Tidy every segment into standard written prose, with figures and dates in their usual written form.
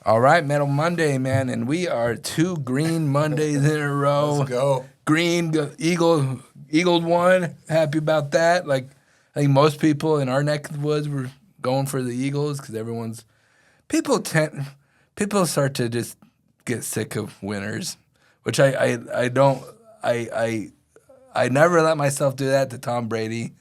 All right, Metal Monday, man, and we are 2 green Mondays in a row. Let's go. Green Eagle won. Happy about that. Like, I think most people in our neck of the woods were going for the Eagles because people start to just get sick of winners, which I never let myself do that to Tom Brady,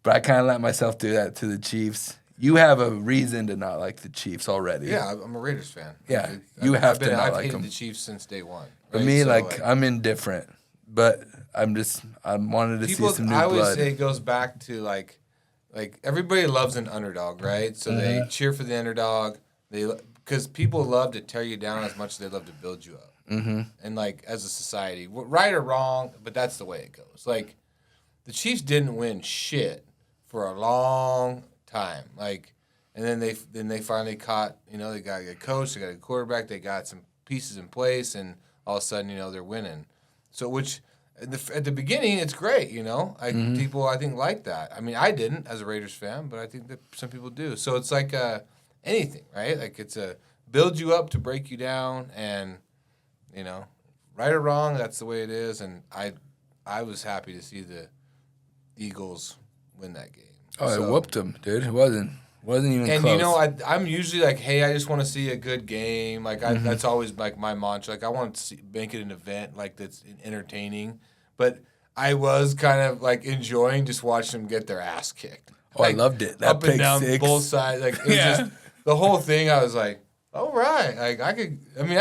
but I kind of let myself do that to the Chiefs. You have a reason to not like the Chiefs already. Yeah, I'm a Raiders fan. Yeah, I've hated the Chiefs since day one. For right? me, So, I'm indifferent, but I wanted to see some new blood. I always say it goes back to like everybody loves an underdog, right? So they cheer for the underdog. Because people love to tear you down as much as they love to build you up. Mm-hmm. And like as a society, right or wrong, but that's the way it goes. Like the Chiefs didn't win shit for a long time. Like, and then they finally caught. They got a good coach, they got a quarterback, they got some pieces in place, and all of a sudden, they're winning. So which. At the beginning, it's great, People, I think, like that. I mean, I didn't as a Raiders fan, but I think that some people do. So it's like anything, right? Like it's a build you up to break you down, and, right or wrong, that's the way it is. And I was happy to see the Eagles win that game. Oh, I whooped them, dude. It wasn't even close. And, I'm usually like, hey, I just want to see a good game. Like, that's always, like, my mantra. Like, I want to make it an event, like, that's entertaining. But I was kind of, like, enjoying just watching them get their ass kicked. Oh, like, I loved it. That up and down pick 6. both sides. Like, it was just, the whole thing, I was like, all right. Like, I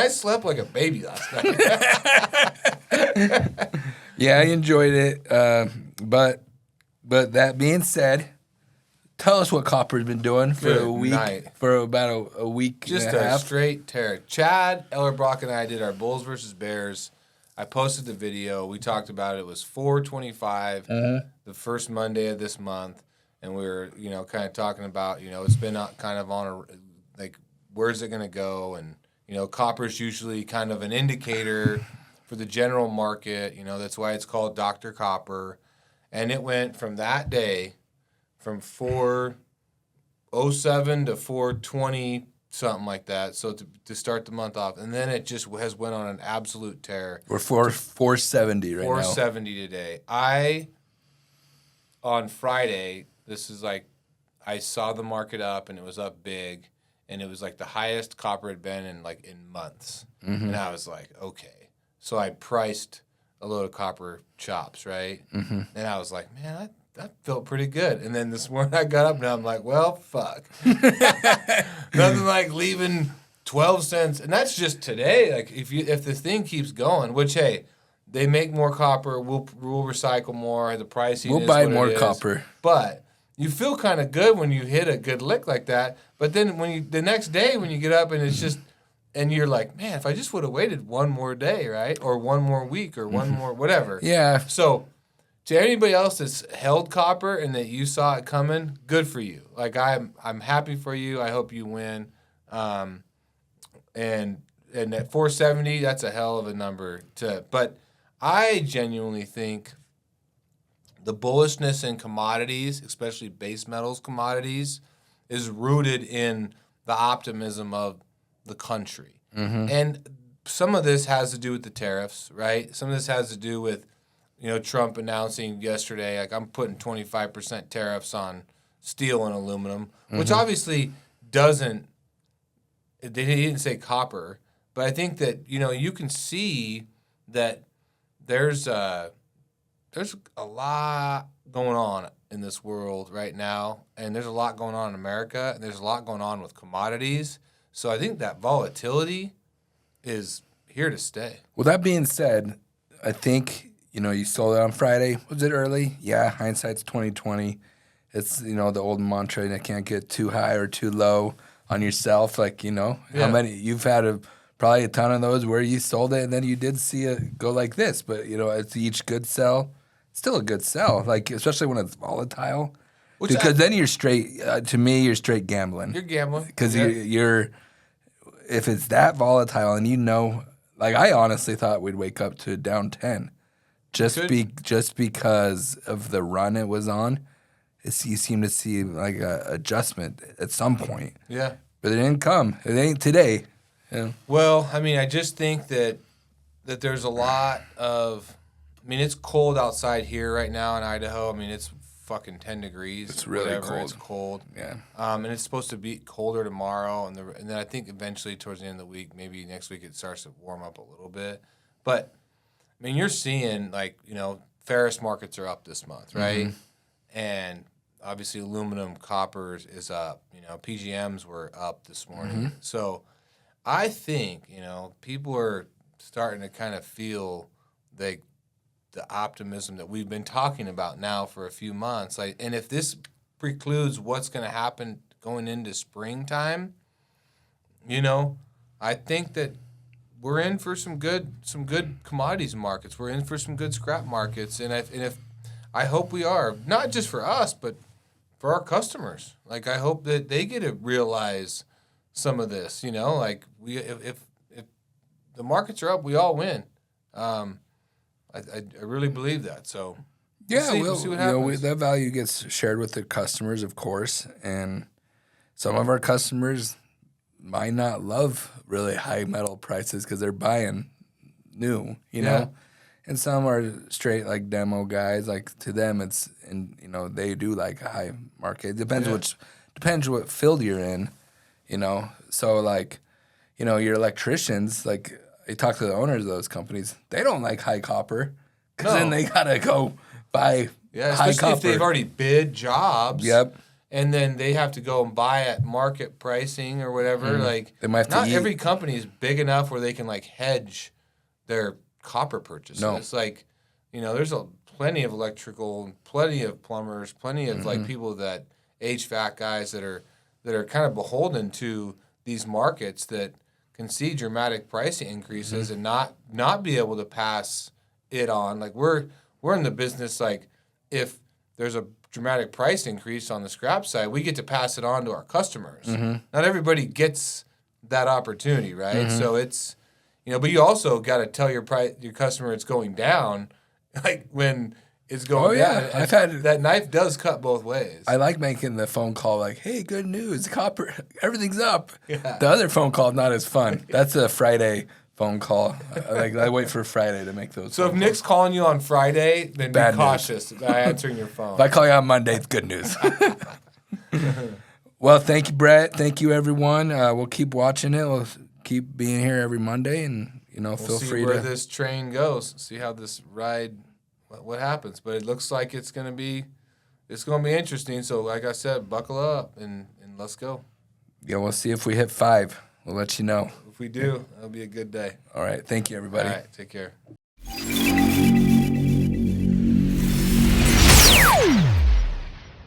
slept like a baby last night. Yeah, I enjoyed it. But that being said, tell us what Copper's been doing for a week. For about a week just and a half. Straight tear. Chad Ellerbrock and I did our Bulls versus Bears. I posted the video. We talked about it. It was 4/25, the first Monday of this month, and we were, kind of talking about, it's been kind of on where's it going to go, and Copper's usually kind of an indicator for the general market. That's why it's called Dr. Copper, and it went from that day. From 407 to 420, something like that. So to start the month off, and then it just has went on an absolute tear. We're 470 right 470 today. On Friday, this is like, I saw the market up and it was up big, and it was like the highest copper had been in months. Mm-hmm. And I was like, okay. So I priced a load of copper chops, right? Mm-hmm. And I was like, man, that felt pretty good. And then this morning I got up and I'm like, well, fuck. Nothing like leaving 12 cents. And that's just today. Like if the thing keeps going, which, hey, they make more copper, we'll recycle more, the pricing we'll is buy what more it is. copper. But you feel kind of good when you hit a good lick like that. But then the next day when you get up and it's just, and you're like, man, if I just would have waited one more day, right? Or one more week or one more whatever. Yeah. So to anybody else that's held copper and that you saw it coming, good for you. Like I'm happy for you. I hope you win. And at 470, that's a hell of a number but I genuinely think the bullishness in commodities, especially base metals commodities, is rooted in the optimism of the country. Mm-hmm. And some of this has to do with the tariffs, right? Some of this has to do with Trump announcing yesterday, like, I'm putting 25% tariffs on steel and aluminum, which obviously doesn't, he didn't say copper, but I think that, you can see that there's a lot going on in this world right now, and there's a lot going on in America, and there's a lot going on with commodities. So I think that volatility is here to stay. Well, that being said, I think, you sold it on Friday. Was it early? Yeah, hindsight's 20/20. It's, the old mantra, and I can't get too high or too low on yourself. Like, how many, you've had probably a ton of those where you sold it and then you did see it go like this. But, it's each good sell. It's still a good sell, like, especially when it's volatile. Because then you're straight, to me, you're straight gambling. You're gambling. Because you're, if it's that volatile and like, I honestly thought we'd wake up to down 10. Just because of the run it was on. You seem to see like a adjustment at some point. Yeah. But it didn't come. It ain't today. Yeah. Well, I mean, I just think that there's a lot of. I mean, it's cold outside here right now in Idaho. I mean, it's fucking 10 degrees. It's really cold. It's cold. Yeah. And it's supposed to be colder tomorrow, and then I think eventually towards the end of the week, maybe next week, it starts to warm up a little bit. But I mean, you're seeing like ferrous markets are up this month, right? And obviously, aluminum, copper is up. PGMs were up this morning. So I think people are starting to kind of feel the optimism that we've been talking about now for a few months. And if this precludes what's going to happen going into springtime, I think that we're in for some good commodities markets. We're in for some good scrap markets, and if I hope we are, not just for us, but for our customers. Like I hope that they get to realize some of this. Like if the markets are up, we all win. I really believe that. So we'll see what happens. That value gets shared with the customers, of course, and some of our customers might not love really high metal prices because they're buying new, know, and some are straight like demo guys. Like to them, it's they do like a high market. It depends what field you're in, So like, your electricians like. You talk to the owners of those companies, they don't like high copper because then they got to go buy high copper. If they've already bid jobs. Yep. And then they have to go and buy at market pricing or whatever. Like, they might have not every company is big enough where they can like hedge their copper purchases. No. It's like, there's plenty of electrical, plenty of plumbers, plenty of like people that HVAC guys that are kind of beholden to these markets that can see dramatic pricing increases and not be able to pass it on. Like we're in the business, like if there's a dramatic price increase on the scrap side, we get to pass it on to our customers. Not everybody gets that opportunity, right? So it's but you also got to tell your customer it's going down, like when it's going down. I've had that knife does cut both ways. I like making the phone call like, "Hey, good news, copper, everything's up." Yeah. The other phone call not as fun. That's a Friday phone call. I wait for Friday to make those. So if Nick's calling you on Friday, then be cautious about answering your phone. If I call you on Monday, it's good news. Well, thank you, Brett. Thank you, everyone. We'll keep watching it. We'll keep being here every Monday, and feel free to see where this train goes. See how this ride. What happens, but it looks like it's gonna be interesting. So, like I said, buckle up and let's go. Yeah, we'll see if we hit 5. We'll let you know. If we do, that'll be a good day. All right, thank you, everybody. All right, take care.